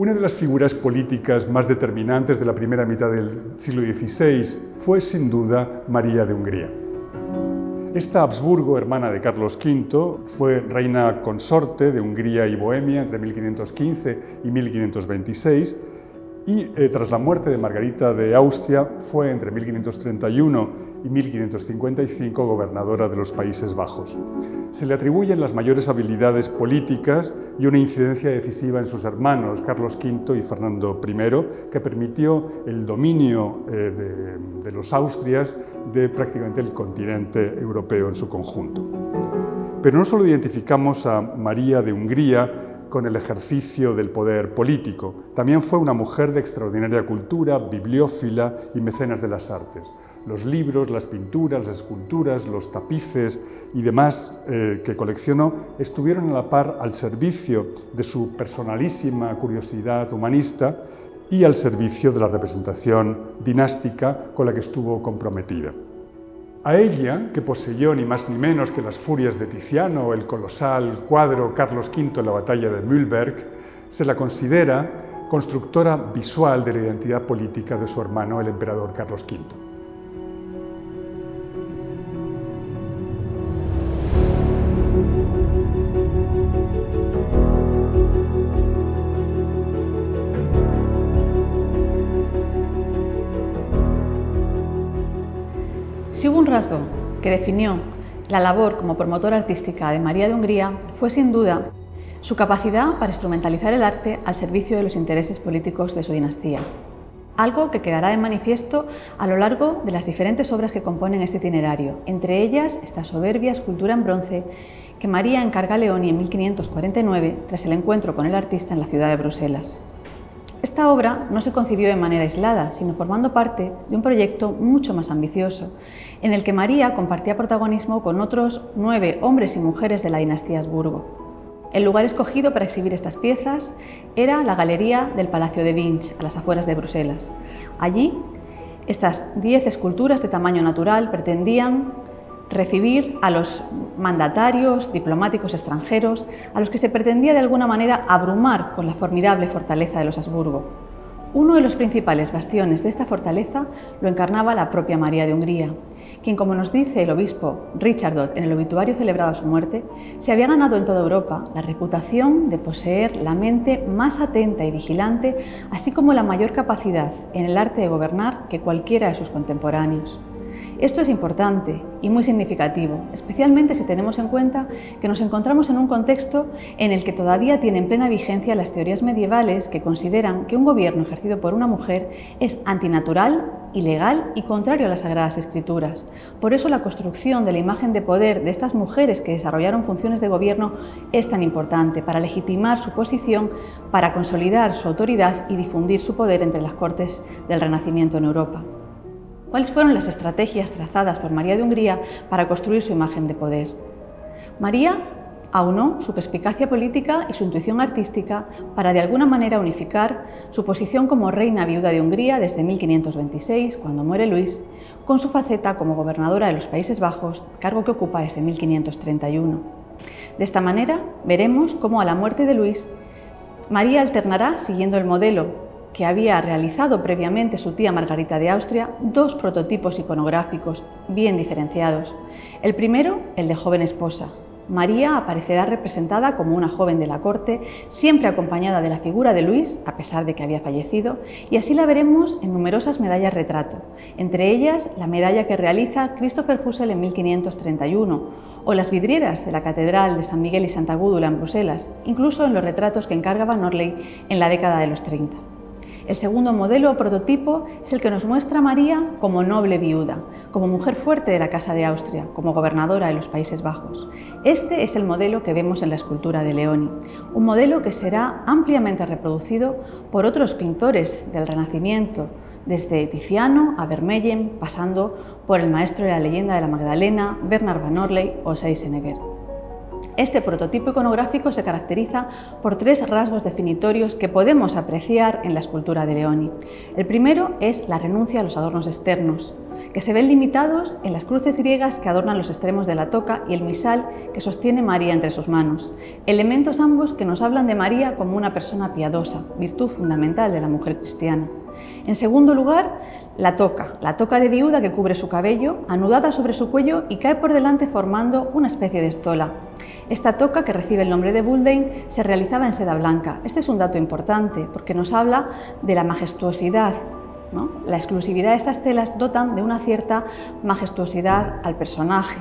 Una de las figuras políticas más determinantes de la primera mitad del siglo XVI fue, sin duda, María de Hungría. Esta Habsburgo, hermana de Carlos V, fue reina consorte de Hungría y Bohemia entre 1515 y 1526 y tras la muerte de Margarita de Austria fue entre 1531 y 1555 gobernadora de los Países Bajos. Se le atribuyen las mayores habilidades políticas y una incidencia decisiva en sus hermanos, Carlos V y Fernando I, que permitió el dominio de los Austrias de prácticamente el continente europeo en su conjunto. Pero no solo identificamos a María de Hungría con el ejercicio del poder político, también fue una mujer de extraordinaria cultura, bibliófila y mecenas de las artes. Los libros, las pinturas, las esculturas, los tapices y demás que coleccionó estuvieron a la par al servicio de su personalísima curiosidad humanista y al servicio de la representación dinástica con la que estuvo comprometida. A ella, que poseyó ni más ni menos que las furias de Tiziano o el colosal cuadro Carlos V en la batalla de Mühlberg, se la considera constructora visual de la identidad política de su hermano, el emperador Carlos V. Si hubo un rasgo que definió la labor como promotora artística de María de Hungría, fue sin duda su capacidad para instrumentalizar el arte al servicio de los intereses políticos de su dinastía. Algo que quedará de manifiesto a lo largo de las diferentes obras que componen este itinerario, entre ellas esta soberbia escultura en bronce que María encarga a Leoni en 1549 tras el encuentro con el artista en la ciudad de Bruselas. Esta obra no se concibió de manera aislada, sino formando parte de un proyecto mucho más ambicioso, en el que María compartía protagonismo con otros 9 hombres y mujeres de la dinastía Habsburgo. El lugar escogido para exhibir estas piezas era la galería del Palacio de Vinch, a las afueras de Bruselas. Allí, estas 10 esculturas de tamaño natural pretendían recibir a los mandatarios, diplomáticos extranjeros, a los que se pretendía de alguna manera abrumar con la formidable fortaleza de los Habsburgo. Uno de los principales bastiones de esta fortaleza lo encarnaba la propia María de Hungría, quien, como nos dice el obispo Richard Dodd en el obituario celebrado a su muerte, se había ganado en toda Europa la reputación de poseer la mente más atenta y vigilante, así como la mayor capacidad en el arte de gobernar que cualquiera de sus contemporáneos. Esto es importante y muy significativo, especialmente si tenemos en cuenta que nos encontramos en un contexto en el que todavía tienen plena vigencia las teorías medievales que consideran que un gobierno ejercido por una mujer es antinatural, ilegal y contrario a las Sagradas Escrituras. Por eso la construcción de la imagen de poder de estas mujeres que desarrollaron funciones de gobierno es tan importante para legitimar su posición, para consolidar su autoridad y difundir su poder entre las cortes del Renacimiento en Europa. ¿Cuáles fueron las estrategias trazadas por María de Hungría para construir su imagen de poder? María aunó su perspicacia política y su intuición artística para de alguna manera unificar su posición como reina viuda de Hungría desde 1526, cuando muere Luis, con su faceta como gobernadora de los Países Bajos, cargo que ocupa desde 1531. De esta manera veremos cómo a la muerte de Luis, María alternará, siguiendo el modelo que había realizado previamente su tía Margarita de Austria, 2 prototipos iconográficos bien diferenciados. El primero, el de joven esposa. María aparecerá representada como una joven de la corte, siempre acompañada de la figura de Luis, a pesar de que había fallecido, y así la veremos en numerosas medallas retrato, entre ellas la medalla que realiza Christopher Fussell en 1531, o las vidrieras de la Catedral de San Miguel y Santa Gúdula en Bruselas, incluso en los retratos que encarga Van Orley en la década de los 30. El segundo modelo o prototipo es el que nos muestra a María como noble viuda, como mujer fuerte de la Casa de Austria, como gobernadora de los Países Bajos. Este es el modelo que vemos en la escultura de Leoni, un modelo que será ampliamente reproducido por otros pintores del Renacimiento, desde Tiziano a Vermeyen, pasando por el maestro de la leyenda de la Magdalena, Bernard Van Orley o Seyseneger. Este prototipo iconográfico se caracteriza por 3 rasgos definitorios que podemos apreciar en la escultura de Leoni. El primero es la renuncia a los adornos externos. que se ven limitados en las cruces griegas que adornan los extremos de la toca y el misal que sostiene María entre sus manos, elementos ambos que nos hablan de María como una persona piadosa, virtud fundamental de la mujer cristiana. En segundo lugar, la toca de viuda que cubre su cabello, anudada sobre su cuello y cae por delante formando una especie de estola. Esta toca, que recibe el nombre de Buldein, se realizaba en seda blanca. Este es un dato importante porque nos habla de la majestuosidad, ¿no? La exclusividad de estas telas dotan de una cierta majestuosidad al personaje.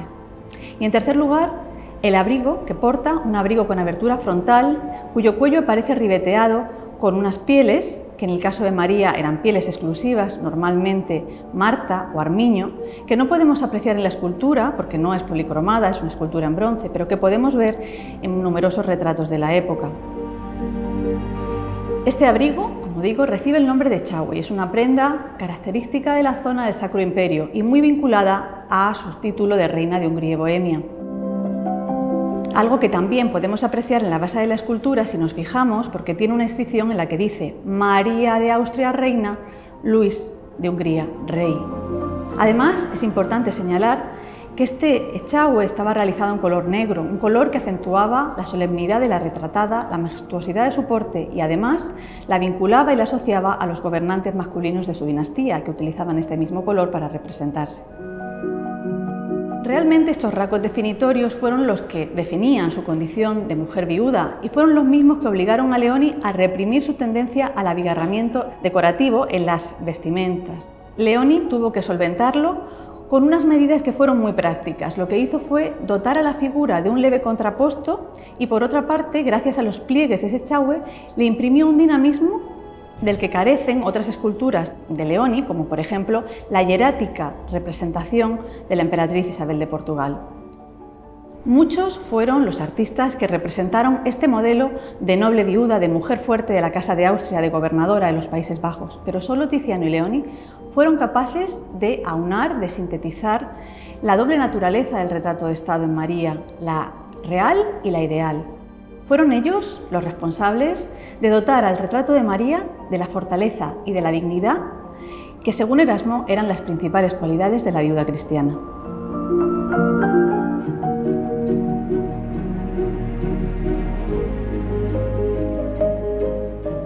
Y en tercer lugar, el abrigo que porta, un abrigo con abertura frontal, cuyo cuello aparece ribeteado con unas pieles, que en el caso de María eran pieles exclusivas, normalmente Marta o armiño, que no podemos apreciar en la escultura porque no es policromada, es una escultura en bronce, pero que podemos ver en numerosos retratos de la época. Este abrigo, como digo, recibe el nombre de Chahue y es una prenda característica de la zona del Sacro Imperio y muy vinculada a su título de reina de Hungría y Bohemia. Algo que también podemos apreciar en la base de la escultura si nos fijamos, porque tiene una inscripción en la que dice María de Austria reina, Luis de Hungría rey. Además, es importante señalar que este Chahue estaba realizado en color negro, un color que acentuaba la solemnidad de la retratada, la majestuosidad de su porte y además la vinculaba y la asociaba a los gobernantes masculinos de su dinastía, que utilizaban este mismo color para representarse. Realmente estos rasgos definitorios fueron los que definían su condición de mujer viuda y fueron los mismos que obligaron a Leoni a reprimir su tendencia al abigarramiento decorativo en las vestimentas. Leoni tuvo que solventarlo con unas medidas que fueron muy prácticas. Lo que hizo fue dotar a la figura de un leve contraposto y, por otra parte, gracias a los pliegues de ese Chahue, le imprimió un dinamismo del que carecen otras esculturas de Leoni, como por ejemplo la hierática representación de la emperatriz Isabel de Portugal. Muchos fueron los artistas que representaron este modelo de noble viuda, de mujer fuerte de la Casa de Austria, de gobernadora en los Países Bajos, pero solo Tiziano y Leoni fueron capaces de aunar, de sintetizar la doble naturaleza del retrato de Estado en María, la real y la ideal. Fueron ellos los responsables de dotar al retrato de María de la fortaleza y de la dignidad que, según Erasmo, eran las principales cualidades de la viuda cristiana.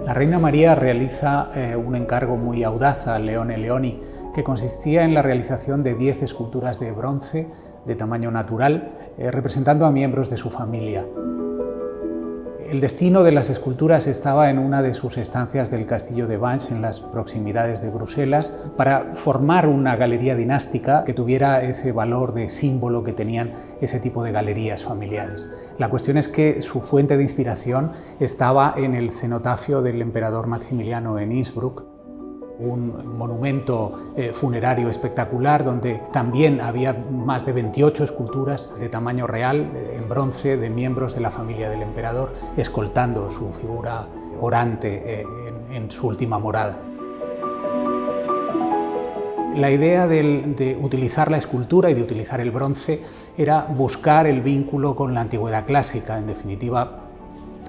La reina María realiza un encargo muy audaz a Leone Leoni, que consistía en la realización de 10 esculturas de bronce de tamaño natural, representando a miembros de su familia. El destino de las esculturas estaba en una de sus estancias del castillo de Vannes, en las proximidades de Bruselas, para formar una galería dinástica que tuviera ese valor de símbolo que tenían ese tipo de galerías familiares. La cuestión es que su fuente de inspiración estaba en el cenotafio del emperador Maximiliano en Innsbruck, un monumento funerario espectacular donde también había más de 28 esculturas de tamaño real en bronce de miembros de la familia del emperador escoltando su figura orante en su última morada. La idea de utilizar la escultura y de utilizar el bronce era buscar el vínculo con la antigüedad clásica, en definitiva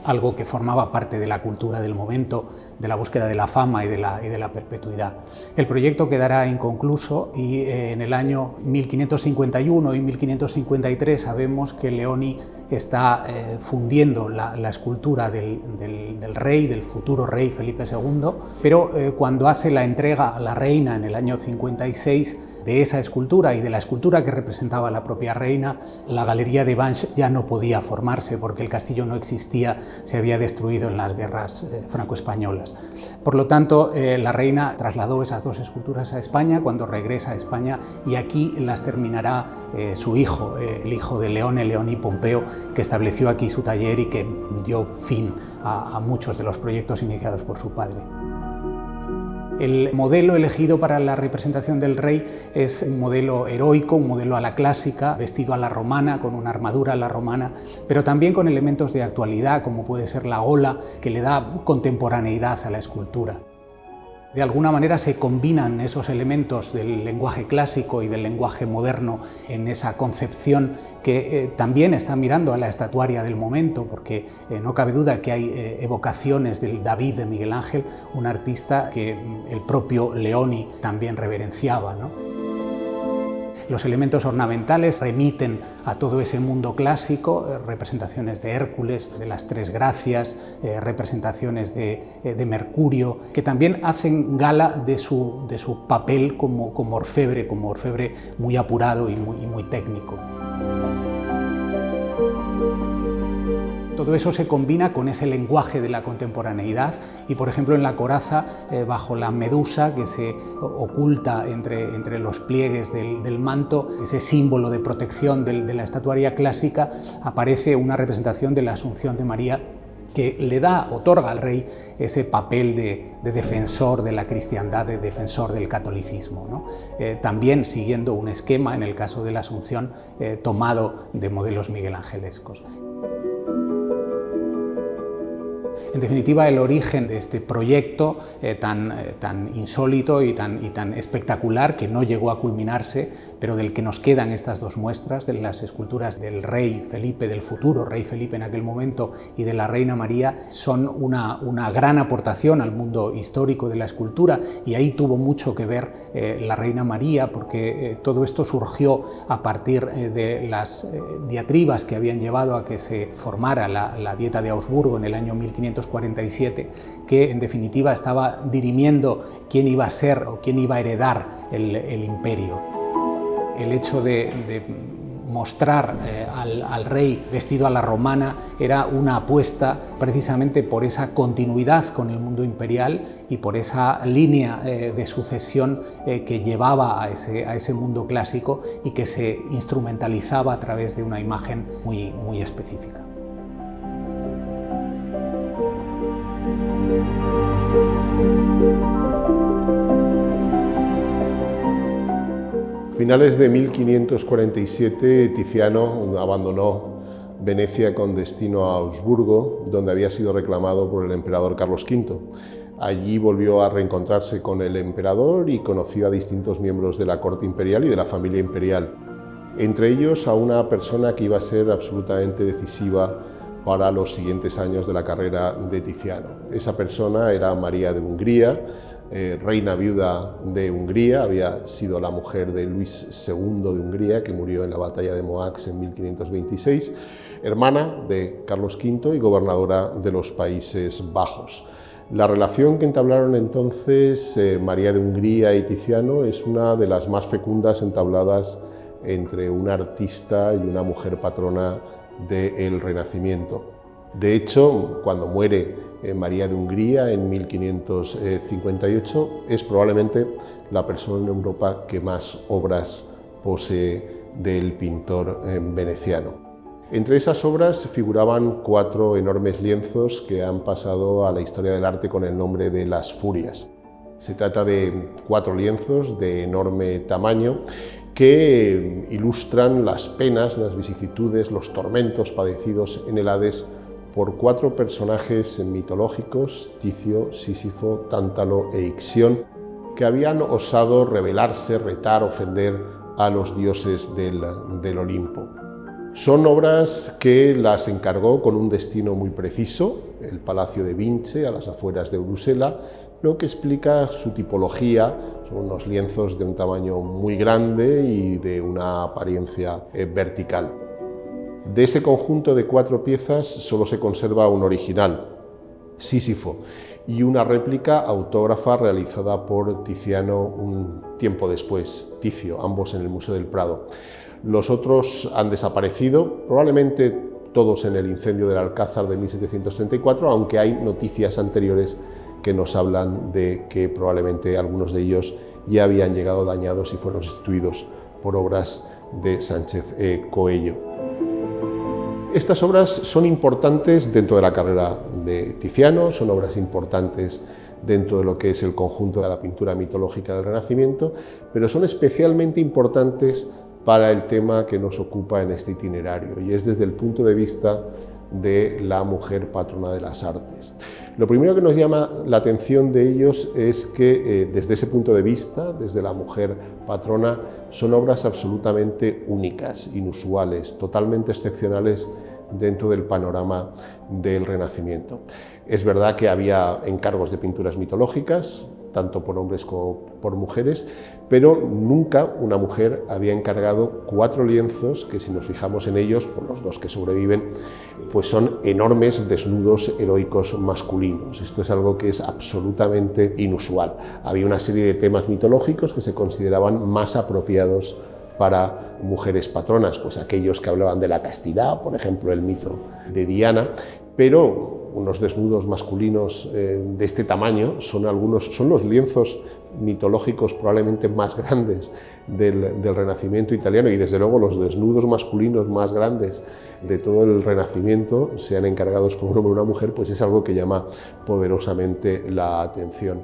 algo que formaba parte de la cultura del momento, de la búsqueda de la fama y de la perpetuidad. El proyecto quedará inconcluso y en el año 1551 y 1553 sabemos que Leoni está fundiendo la escultura del rey, del futuro rey Felipe II, pero cuando hace la entrega a la reina en el año 56 de esa escultura y de la escultura que representaba a la propia reina, la galería de Vannes ya no podía formarse porque el castillo no existía, se había destruido en las guerras franco-españolas. Por lo tanto, la reina trasladó esas dos esculturas a España cuando regresa a España y aquí las terminará su hijo, el hijo de Leone Leoni Pompeo, que estableció aquí su taller y que dio fin a muchos de los proyectos iniciados por su padre. El modelo elegido para la representación del rey es un modelo heroico, un modelo a la clásica, vestido a la romana, con una armadura a la romana, pero también con elementos de actualidad, como puede ser la gola, que le da contemporaneidad a la escultura. De alguna manera se combinan esos elementos del lenguaje clásico y del lenguaje moderno en esa concepción que también está mirando a la estatuaria del momento, porque no cabe duda que hay evocaciones del David de Miguel Ángel, un artista que el propio Leoni también reverenciaba, ¿no? Los elementos ornamentales remiten a todo ese mundo clásico, representaciones de Hércules, de las Tres Gracias, representaciones de Mercurio, que también hacen gala de su papel como orfebre muy apurado y muy técnico. Todo eso se combina con ese lenguaje de la contemporaneidad y, por ejemplo, en la coraza, bajo la medusa que se oculta entre los pliegues del manto, ese símbolo de protección de la estatuaria clásica, aparece una representación de la Asunción de María que le otorga al rey ese papel de defensor de la cristiandad, de defensor del catolicismo, ¿no? También siguiendo un esquema, en el caso de la Asunción, tomado de modelos miguelangelescos. En definitiva, el origen de este proyecto tan insólito y tan espectacular, que no llegó a culminarse, pero del que nos quedan estas dos muestras, de las esculturas del rey Felipe, del futuro rey Felipe en aquel momento, y de la reina María, son una gran aportación al mundo histórico de la escultura, y ahí tuvo mucho que ver la reina María, porque todo esto surgió a partir de las diatribas que habían llevado a que se formara la Dieta de Augsburgo en el año 1547, que en definitiva estaba dirimiendo quién iba a ser o quién iba a heredar el imperio. El hecho de mostrar al rey vestido a la romana era una apuesta precisamente por esa continuidad con el mundo imperial y por esa línea de sucesión que llevaba a ese mundo clásico y que se instrumentalizaba a través de una imagen muy específica. A finales de 1547, Tiziano abandonó Venecia con destino a Augsburgo, donde había sido reclamado por el emperador Carlos V. Allí volvió a reencontrarse con el emperador y conoció a distintos miembros de la corte imperial y de la familia imperial. Entre ellos a una persona que iba a ser absolutamente decisiva para los siguientes años de la carrera de Tiziano. Esa persona era María de Hungría, reina viuda de Hungría, había sido la mujer de Luis II de Hungría, que murió en la batalla de Mohacs en 1526, hermana de Carlos V y gobernadora de los Países Bajos. La relación que entablaron entonces María de Hungría y Tiziano es una de las más fecundas entabladas entre un artista y una mujer patrona del Renacimiento. De hecho, cuando muere María de Hungría en 1558, es probablemente la persona en Europa que más obras posee del pintor veneciano. Entre esas obras figuraban 4 enormes lienzos que han pasado a la historia del arte con el nombre de Las Furias. Se trata de 4 lienzos de enorme tamaño que ilustran las penas, las vicisitudes, los tormentos padecidos en el Hades por 4 personajes mitológicos, Ticio, Sísifo, Tántalo e Ixión, que habían osado rebelarse, retar, ofender a los dioses del Olimpo. Son obras que las encargó con un destino muy preciso, el Palacio de Vinche, a las afueras de Bruselas, lo que explica su tipología. Son unos lienzos de un tamaño muy grande y de una apariencia vertical. De ese conjunto de 4 piezas solo se conserva un original, Sísifo, y una réplica autógrafa realizada por Tiziano un tiempo después, Ticio, ambos en el Museo del Prado. Los otros han desaparecido, probablemente todos en el incendio del Alcázar de 1734, aunque hay noticias anteriores que nos hablan de que probablemente algunos de ellos ya habían llegado dañados y fueron sustituidos por obras de Sánchez Coello. Estas obras son importantes dentro de la carrera de Tiziano, son obras importantes dentro de lo que es el conjunto de la pintura mitológica del Renacimiento, pero son especialmente importantes para el tema que nos ocupa en este itinerario, y es desde el punto de vista de la mujer patrona de las artes. Lo primero que nos llama la atención de ellos es que desde ese punto de vista, desde la mujer patrona, son obras absolutamente únicas, inusuales, totalmente excepcionales dentro del panorama del Renacimiento. Es verdad que había encargos de pinturas mitológicas, tanto por hombres como por mujeres, pero nunca una mujer había encargado 4 lienzos que, si nos fijamos en ellos, por los 2 que sobreviven, pues son enormes desnudos heroicos masculinos. Esto es algo que es absolutamente inusual. Había una serie de temas mitológicos que se consideraban más apropiados para mujeres patronas, pues aquellos que hablaban de la castidad, por ejemplo el mito de Diana, pero unos desnudos masculinos de este tamaño son los lienzos mitológicos probablemente más grandes del Renacimiento italiano, y desde luego los desnudos masculinos más grandes de todo el Renacimiento, sean encargados por un hombre o una mujer, pues es algo que llama poderosamente la atención.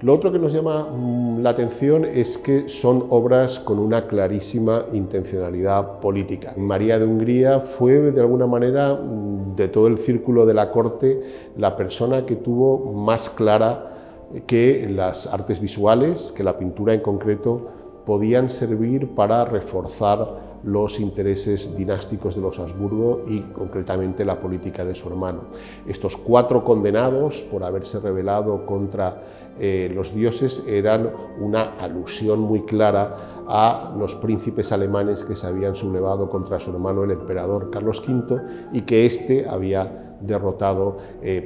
Lo otro que nos llama la atención es que son obras con una clarísima intencionalidad política. María de Hungría fue, de alguna manera, de todo el círculo de la corte, la persona que tuvo más clara que las artes visuales, que la pintura en concreto, podían servir para reforzar los intereses dinásticos de los Habsburgo y concretamente la política de su hermano. Estos 4 condenados por haberse rebelado contra los dioses eran una alusión muy clara a los príncipes alemanes que se habían sublevado contra su hermano el emperador Carlos V y que éste había derrotado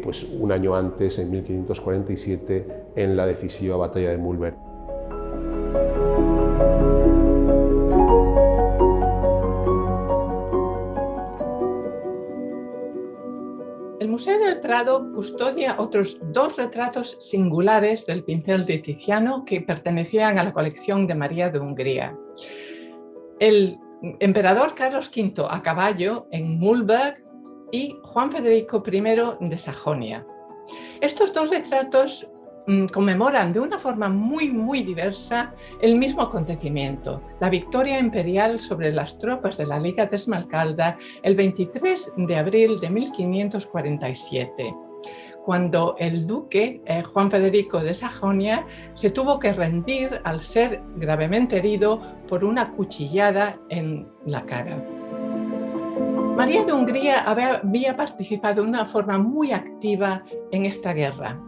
pues un año antes, en 1547, en la decisiva batalla de Mühlberg. El Museo del Prado custodia otros 2 retratos singulares del pincel de Tiziano que pertenecían a la colección de María de Hungría. El emperador Carlos V a caballo en Mühlberg y Juan Federico I de Sajonia. Estos 2 retratos conmemoran de una forma muy diversa el mismo acontecimiento, la victoria imperial sobre las tropas de la Liga de Esmalcalda el 23 de abril de 1547, cuando el duque Juan Federico de Sajonia se tuvo que rendir al ser gravemente herido por una cuchillada en la cara. María de Hungría había participado de una forma muy activa en esta guerra.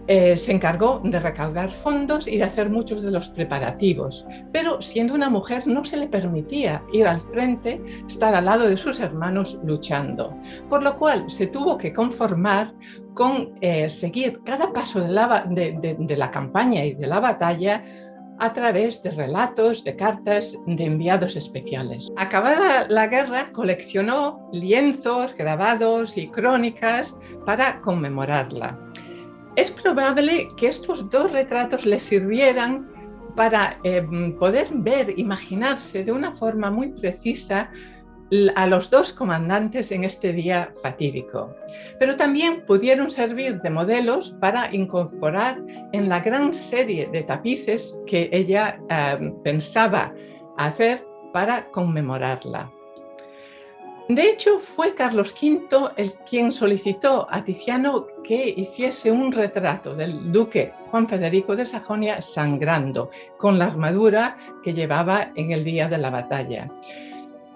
Se encargó de recaudar fondos y de hacer muchos de los preparativos, pero siendo una mujer no se le permitía ir al frente, estar al lado de sus hermanos luchando, por lo cual se tuvo que conformar con seguir cada paso de la campaña y de la batalla a través de relatos, de cartas, de enviados especiales. Acabada la guerra, coleccionó lienzos, grabados y crónicas para conmemorarla. Es probable que estos 2 retratos le sirvieran para poder imaginarse de una forma muy precisa a los 2 comandantes en este día fatídico. Pero también pudieron servir de modelos para incorporar en la gran serie de tapices que ella pensaba hacer para conmemorarla. De hecho, fue Carlos V quien solicitó a Tiziano que hiciese un retrato del duque Juan Federico de Sajonia sangrando, con la armadura que llevaba en el día de la batalla.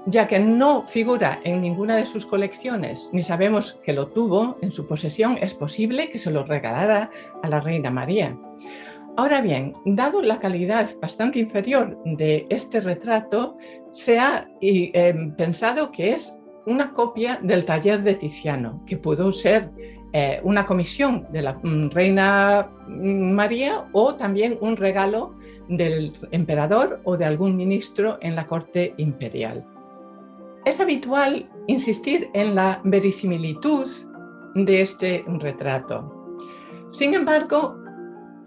Ya que no figura en ninguna de sus colecciones, ni sabemos que lo tuvo en su posesión, es posible que se lo regalara a la reina María. Ahora bien, dado la calidad bastante inferior de este retrato, se ha pensado que es una copia del taller de Tiziano, que pudo ser una comisión de la reina María o también un regalo del emperador o de algún ministro en la corte imperial. Es habitual insistir en la verisimilitud de este retrato. Sin embargo,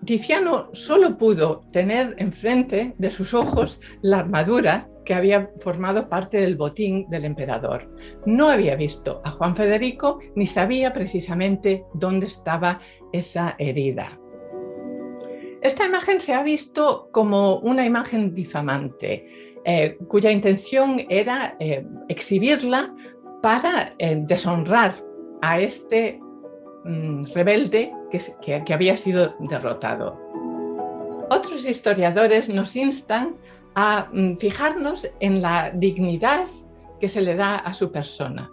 Tiziano solo pudo tener enfrente de sus ojos la armadura que había formado parte del botín del emperador. No había visto a Juan Federico ni sabía precisamente dónde estaba esa herida. Esta imagen se ha visto como una imagen difamante, cuya intención era exhibirla para deshonrar a este rebelde que había sido derrotado. Otros historiadores nos instan a fijarnos en la dignidad que se le da a su persona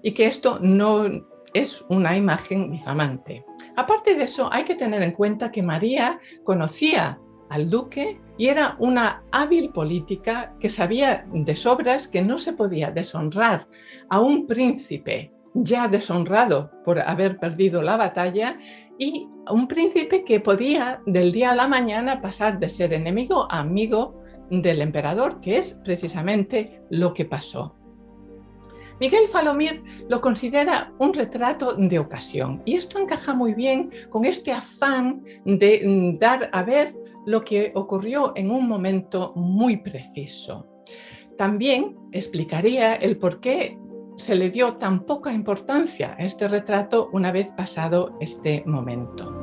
y que esto no es una imagen difamante. Aparte de eso, hay que tener en cuenta que María conocía al duque y era una hábil política que sabía de sobras que no se podía deshonrar a un príncipe ya deshonrado por haber perdido la batalla y un príncipe que podía del día a la mañana pasar de ser enemigo a amigo del emperador, que es precisamente lo que pasó. Miguel Falomir lo considera un retrato de ocasión y esto encaja muy bien con este afán de dar a ver lo que ocurrió en un momento muy preciso. También explicaría el por qué se le dio tan poca importancia a este retrato una vez pasado este momento.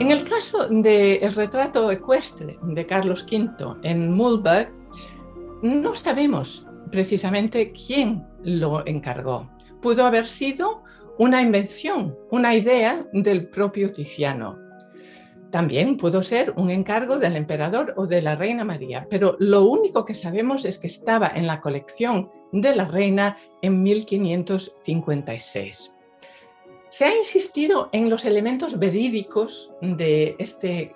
En el caso del retrato ecuestre de Carlos V en Mühlberg, no sabemos precisamente quién lo encargó. Pudo haber sido una invención, una idea del propio Tiziano. También pudo ser un encargo del emperador o de la reina María, pero lo único que sabemos es que estaba en la colección de la reina en 1556. Se ha insistido en los elementos verídicos de este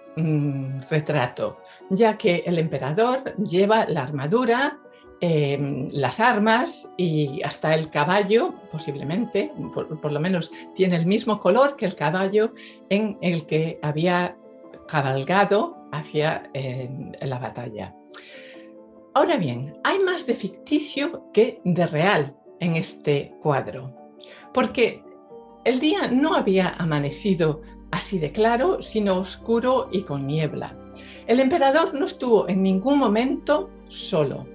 retrato, ya que el emperador lleva la armadura, las armas y hasta el caballo, posiblemente, por lo menos tiene el mismo color que el caballo en el que había cabalgado hacia la batalla. Ahora bien, hay más de ficticio que de real en este cuadro, porque el día no había amanecido así de claro, sino oscuro y con niebla. El emperador no estuvo en ningún momento solo.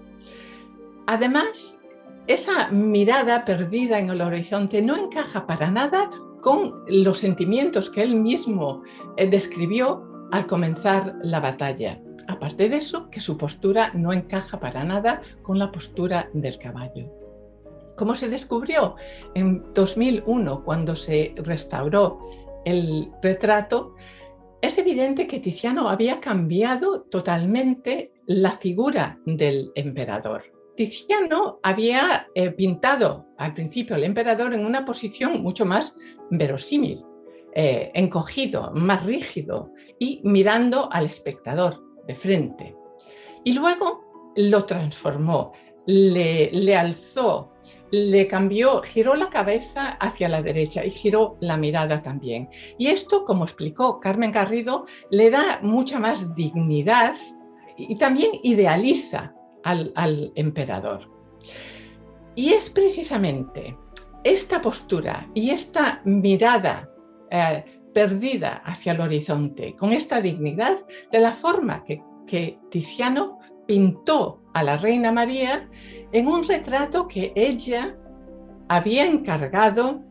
Además, esa mirada perdida en el horizonte no encaja para nada con los sentimientos que él mismo describió al comenzar la batalla. Aparte de eso, que su postura no encaja para nada con la postura del caballo. Como se descubrió en 2001, cuando se restauró el retrato, es evidente que Tiziano había cambiado totalmente la figura del emperador. Tiziano había pintado al principio al emperador en una posición mucho más verosímil, encogido, más rígido y mirando al espectador de frente. Y luego lo transformó, le alzó, le cambió, giró la cabeza hacia la derecha y giró la mirada también. Y esto, como explicó Carmen Garrido, le da mucha más dignidad y también idealiza al emperador. Y es precisamente esta postura y esta mirada perdida hacia el horizonte, con esta dignidad, de la forma que Tiziano pintó a la reina María en un retrato que ella había encargado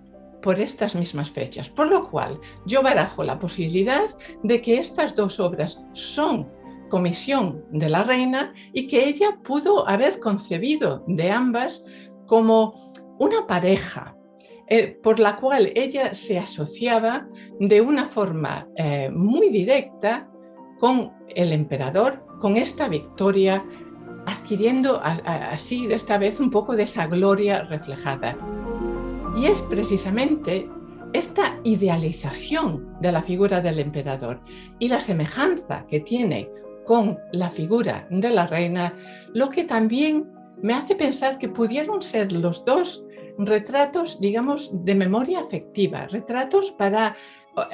por estas mismas fechas. Por lo cual, yo barajo la posibilidad de que estas dos obras son comisión de la reina y que ella pudo haber concebido de ambas como una pareja por la cual ella se asociaba de una forma muy directa con el emperador, con esta victoria, adquiriendo así de esta vez un poco de esa gloria reflejada. Y es precisamente esta idealización de la figura del emperador y la semejanza que tiene con la figura de la reina, lo que también me hace pensar que pudieron ser los dos retratos, digamos, de memoria afectiva, retratos para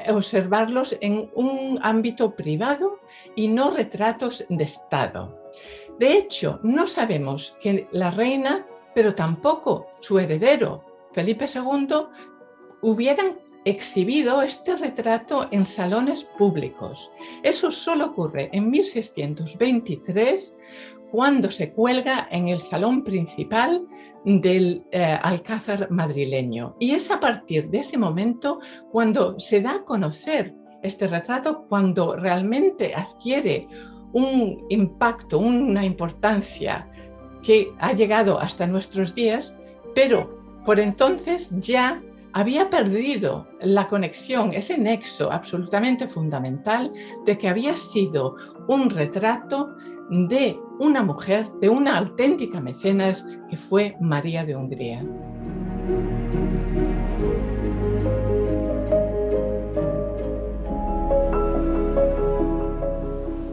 observarlos en un ámbito privado y no retratos de Estado. De hecho, no sabemos que la reina, pero tampoco su heredero, Felipe II, hubieran exhibido este retrato en salones públicos. Eso solo ocurre en 1623, cuando se cuelga en el salón principal del Alcázar madrileño. Y es a partir de ese momento cuando se da a conocer este retrato, cuando realmente adquiere un impacto, una importancia que ha llegado hasta nuestros días, pero por entonces ya había perdido la conexión, ese nexo absolutamente fundamental de que había sido un retrato de una mujer, de una auténtica mecenas que fue María de Hungría.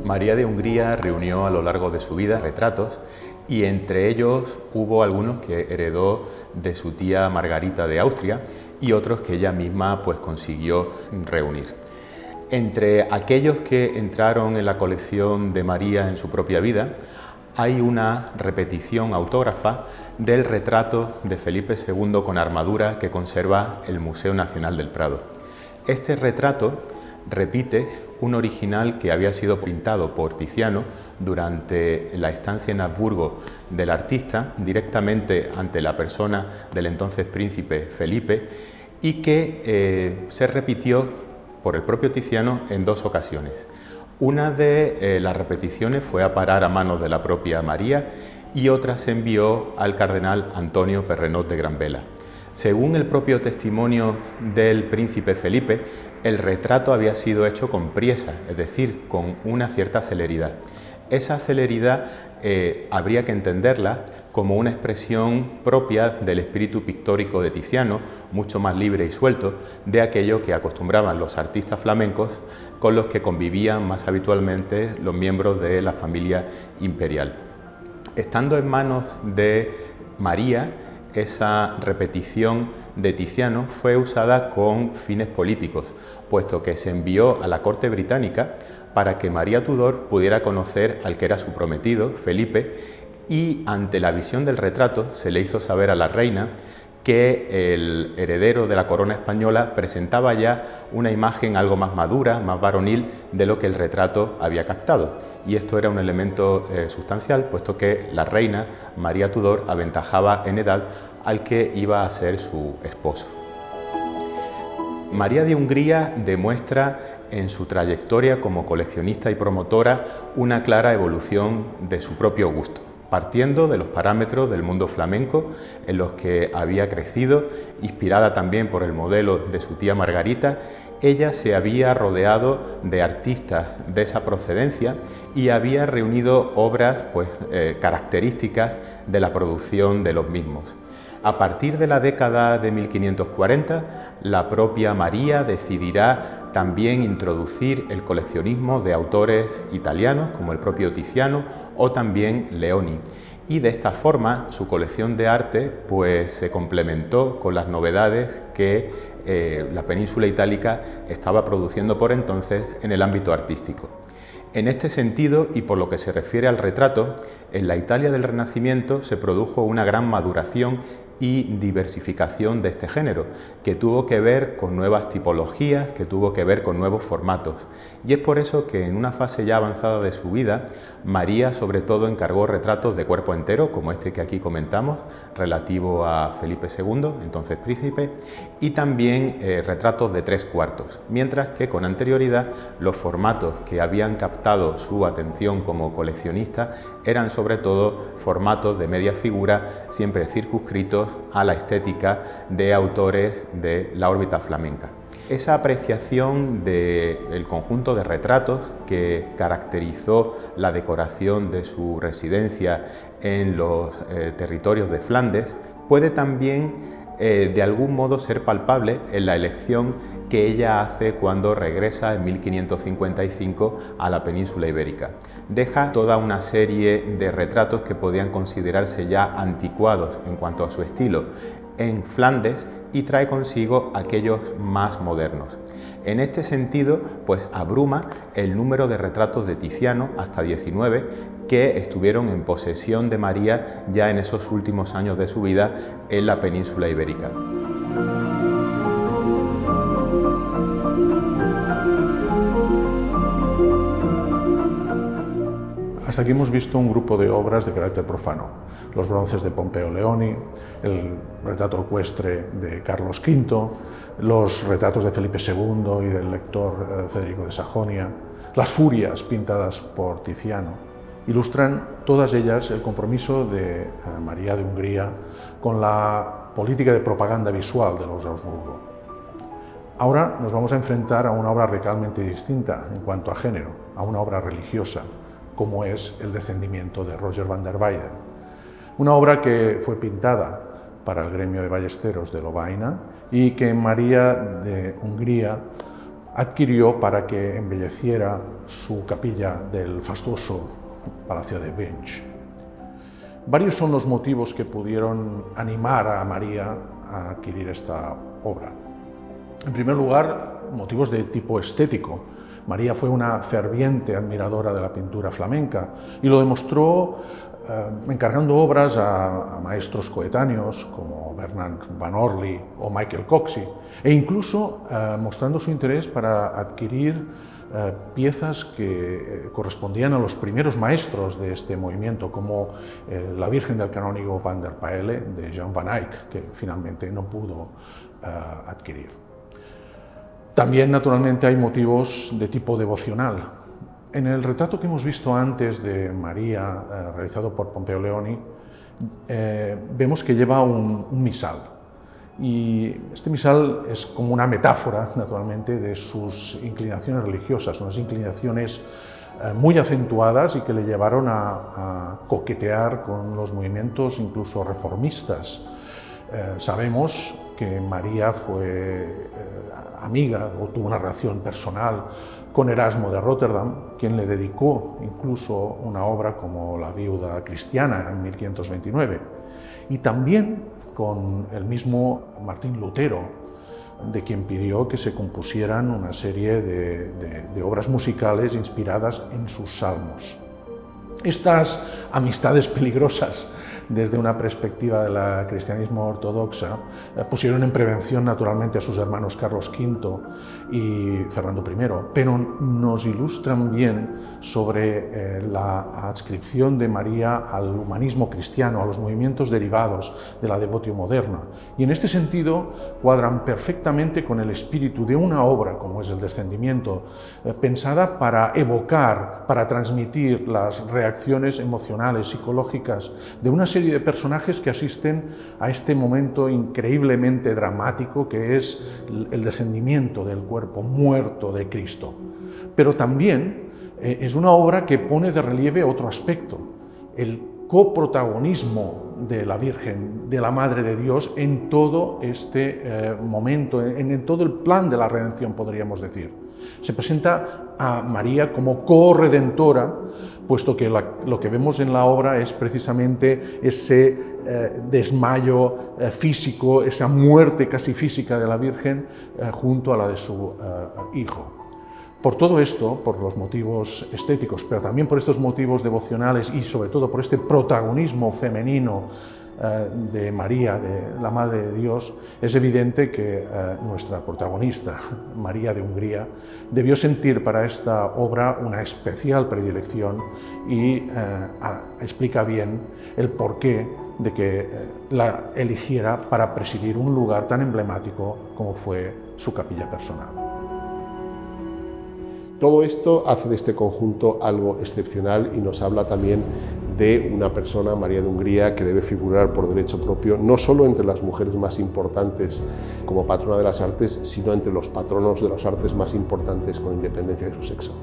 María de Hungría reunió a lo largo de su vida retratos y entre ellos hubo algunos que heredó de su tía Margarita de Austria y otros que ella misma pues consiguió reunir. Entre aquellos que entraron en la colección de María en su propia vida, hay una repetición autógrafa del retrato de Felipe II con armadura que conserva el Museo Nacional del Prado. Este retrato repite un original que había sido pintado por Tiziano durante la estancia en Habsburgo del artista, directamente ante la persona del entonces príncipe Felipe, y que se repitió por el propio Tiziano en dos ocasiones. Una de las repeticiones fue a parar a manos de la propia María y otra se envió al cardenal Antonio Perrenot de Granvela. Según el propio testimonio del príncipe Felipe, el retrato había sido hecho con priesa, es decir, con una cierta celeridad. Esa celeridad habría que entenderla como una expresión propia del espíritu pictórico de Tiziano, mucho más libre y suelto de aquello que acostumbraban los artistas flamencos con los que convivían más habitualmente los miembros de la familia imperial. Estando en manos de María, esa repetición de Tiziano fue usada con fines políticos, puesto que se envió a la corte británica para que María Tudor pudiera conocer al que era su prometido, Felipe, y ante la visión del retrato se le hizo saber a la reina que el heredero de la corona española presentaba ya una imagen algo más madura, más varonil de lo que el retrato había captado. Y esto era un elemento sustancial, puesto que la reina María Tudor aventajaba en edad al que iba a ser su esposo. María de Hungría demuestra en su trayectoria como coleccionista y promotora una clara evolución de su propio gusto, partiendo de los parámetros del mundo flamenco en los que había crecido, inspirada también por el modelo de su tía Margarita. Ella se había rodeado de artistas de esa procedencia y había reunido obras características de la producción de los mismos. A partir de la década de 1540, la propia María decidirá también introducir el coleccionismo de autores italianos como el propio Tiziano o también Leoni. Y de esta forma su colección de arte se complementó con las novedades que la península itálica estaba produciendo por entonces en el ámbito artístico. En este sentido, y por lo que se refiere al retrato, en la Italia del Renacimiento se produjo una gran maduración y diversificación de este género, que tuvo que ver con nuevas tipologías, que tuvo que ver con nuevos formatos. Y es por eso que en una fase ya avanzada de su vida, María sobre todo encargó retratos de cuerpo entero, como este que aquí comentamos, relativo a Felipe II, entonces príncipe, y también retratos de 3/4, mientras que con anterioridad los formatos que habían captado su atención como coleccionista eran sobre todo formatos de media figura, siempre circunscritos a la estética de autores de la órbita flamenca. Esa apreciación del conjunto de retratos que caracterizó la decoración de su residencia en los territorios de Flandes puede también de algún modo ser palpable en la elección que ella hace cuando regresa en 1555 a la península ibérica. Deja toda una serie de retratos que podían considerarse ya anticuados en cuanto a su estilo en Flandes y trae consigo aquellos más modernos. En este sentido, abruma el número de retratos de Tiziano, hasta 19, que estuvieron en posesión de María ya en esos últimos años de su vida en la península ibérica. Hasta aquí hemos visto un grupo de obras de carácter profano, los bronces de Pompeo Leoni, el retrato ecuestre de Carlos V, los retratos de Felipe II y del lector Federico de Sajonia, las furias pintadas por Tiziano. Ilustran todas ellas el compromiso de María de Hungría con la política de propaganda visual de los Habsburgo. Ahora nos vamos a enfrentar a una obra radicalmente distinta en cuanto a género, a una obra religiosa, como es El descendimiento de Roger van der Weyden. Una obra que fue pintada para el gremio de ballesteros de Lovaina y que María de Hungría adquirió para que embelleciera su capilla del fastuoso Palacio de Binge. Varios son los motivos que pudieron animar a María a adquirir esta obra. En primer lugar, motivos de tipo estético. María fue una ferviente admiradora de la pintura flamenca y lo demostró encargando obras a maestros coetáneos como Bernard Van Orly o Michael Coxey, e incluso mostrando su interés para adquirir piezas que correspondían a los primeros maestros de este movimiento, como la Virgen del Canónigo van der Paele de Jan van Eyck, que finalmente no pudo adquirir. También, naturalmente, hay motivos de tipo devocional. En el retrato que hemos visto antes de María, realizado por Pompeo Leoni, vemos que lleva un misal. Y este misal es como una metáfora, naturalmente, de sus inclinaciones religiosas, unas inclinaciones muy acentuadas y que le llevaron a coquetear con los movimientos incluso reformistas. Sabemos que María fue amiga o tuvo una relación personal con Erasmo de Rotterdam, quien le dedicó incluso una obra como La viuda cristiana en 1529, y también con el mismo Martín Lutero, de quien pidió que se compusieran una serie de obras musicales inspiradas en sus salmos. Estas amistades peligrosas desde una perspectiva del cristianismo ortodoxa pusieron en prevención naturalmente a sus hermanos Carlos V y Fernando I, pero nos ilustran bien sobre la adscripción de María al humanismo cristiano, a los movimientos derivados de la devotio moderna, y en este sentido cuadran perfectamente con el espíritu de una obra como es El Descendimiento, pensada para evocar, para transmitir las reacciones emocionales, psicológicas de una serie de personajes que asisten a este momento increíblemente dramático que es el descendimiento del cuerpo muerto de Cristo. Pero también es una obra que pone de relieve otro aspecto, el coprotagonismo de la Virgen, de la Madre de Dios en todo este momento, en todo el plan de la redención, podríamos decir. Se presenta a María como corredentora, puesto que lo que vemos en la obra es precisamente ese desmayo físico, esa muerte casi física de la Virgen junto a la de su hijo. Por todo esto, por los motivos estéticos, pero también por estos motivos devocionales y sobre todo por este protagonismo femenino de María, de la Madre de Dios, es evidente que nuestra protagonista, María de Hungría, debió sentir para esta obra una especial predilección y explica bien el porqué de que la eligiera para presidir un lugar tan emblemático como fue su capilla personal. Todo esto hace de este conjunto algo excepcional y nos habla también de una persona, María de Hungría, que debe figurar por derecho propio no solo entre las mujeres más importantes como patrona de las artes, sino entre los patronos de las artes más importantes con independencia de su sexo.